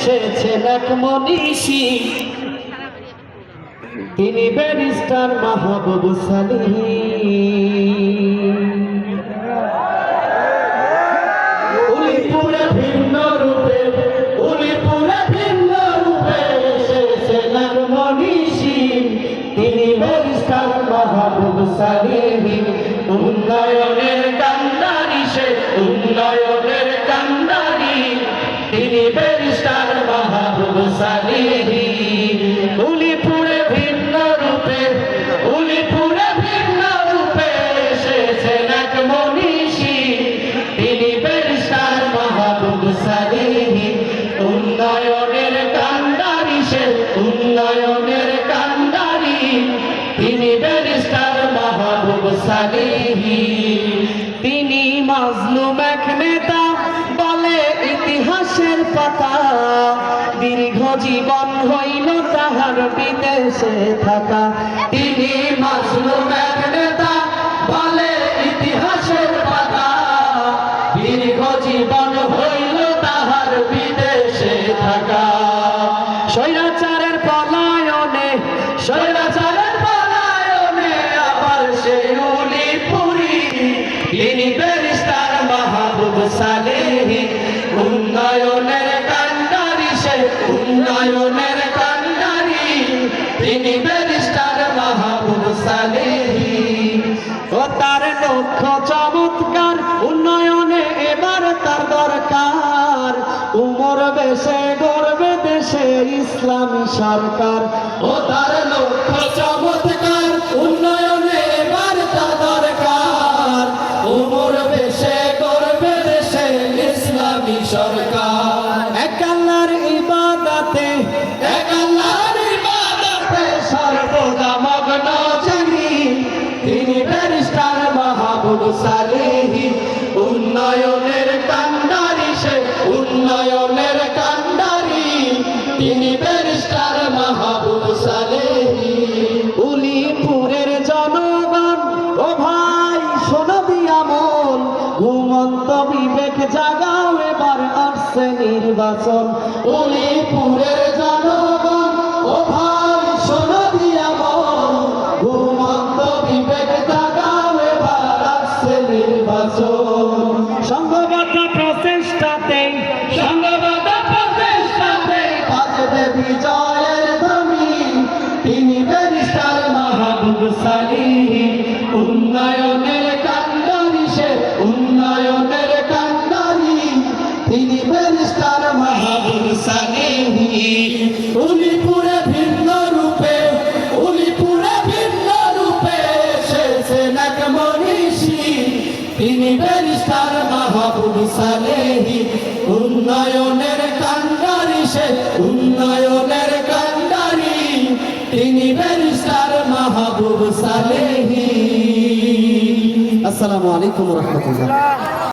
এসেছেন এক মনীষী, তিনি ব্যারিস্টার মাহবুব সালিম। উলিপুরে ভিন্ন রূপে, উলিপুরে ভিন্ন রূপে এসেছেন এক মনীষী, তিনি ব্যারিস্টার মাহবুব সালিম। উন্নয়নের কান্ডারি সে, উন্নয়নের কান্ডারি, তিনি ব্যারিস্টার মাহবুব সালিম। উলিপুরে ভিন্ন রূপে, উলিপুরে ভিন্ন রূপে এসেছেন এক মনীষী, তিনি ব্যারিস্টার মাহবুব সালিম। উন্নয়নের কান্ডারি সে, উন্নয়নের কান্ডারি, তিনি ব্যারিস্টার মাহবুব সালিম। তিনি মাজলুম এক নেতা বলে ইতিহাসের পাতা, দীর্ঘ জীবন হইল তাহার বিদেশে থাকা। তিনি মাজলুম এক নেতা বলে ইতিহাসের পাতা, দীর্ঘ জীবন হইল তাহার বিদেশে থাকা। স্বৈরাচারের পলায়নে, স্বৈরাচারের পলায়নে আবার সেই উলিপুরি, তিনি ব্যারিস্টার মাহবুব সালিম। উন্নয়নের কান্ডারি সে, উন্নয়নের কান্ডারি, তিনি ব্যারিস্টার মাহবুব সালিম। ও তার লক্ষ্য চমৎকার, উন্নয়নে এবার তার দরকার। উমর বেশে গড়বে দেশে ইসলামী সরকার। ও তার লক্ষ্য চমৎকার, উন্নয়নে এবার তার দরকার। উমর বেশে গড়বে দেশে ইসলামী সরকার। এক আল্লাহর ইবাদতে, এক আল্লাহর ইবাদতে সর্বদা মগ্ন যিনি, তিনি ব্যারিস্টার মাহবুব সালিম। উন্নয়নের কান্ডারি সে, উন্নয়নের কান্ডারি, তিনি ব্যারিস্টার মাহবুব সালিম। উলিপুরের জনগণ ও ভাই শোনো দিয়া মন, ঘুমন্ত বিবেক জাগাও এবার আসছে নির্বাচন। উলিপুরের জনগণ ও ভাই শোনো দিয়া মন, ঘুমন্ত বিবেক জাগাও এবার আসছে নির্বাচন। সংঘবদ্ধ প্রচেষ্টাতে, সংঘবদ্ধ প্রচেষ্টাতে বাজবে বিজয়ের ধ্বনি, তিনি ব্যারিস্টার মাহবুব সালিম। উন্নয়নের কান্ডারি সে, উন্নয়নের কান্ডারি, তিনি ব্যারিস্টার মাহবুব সালিম। উলিপুরে ভিন্ন রূপে, উলিপুরে ভিন্ন রূপে এসেছেন এক মনীষী, তিনি ব্যারিস্টার মাহবুব সালিম। উন্নয়নের কান্ডারি সে, উন্নয়নের কান্ডারি, তিনি ব্যারিস্টার মাহবুব সালিম। আসসালামু আলাইকুম ওয়া রাহমাতুল্লাহ।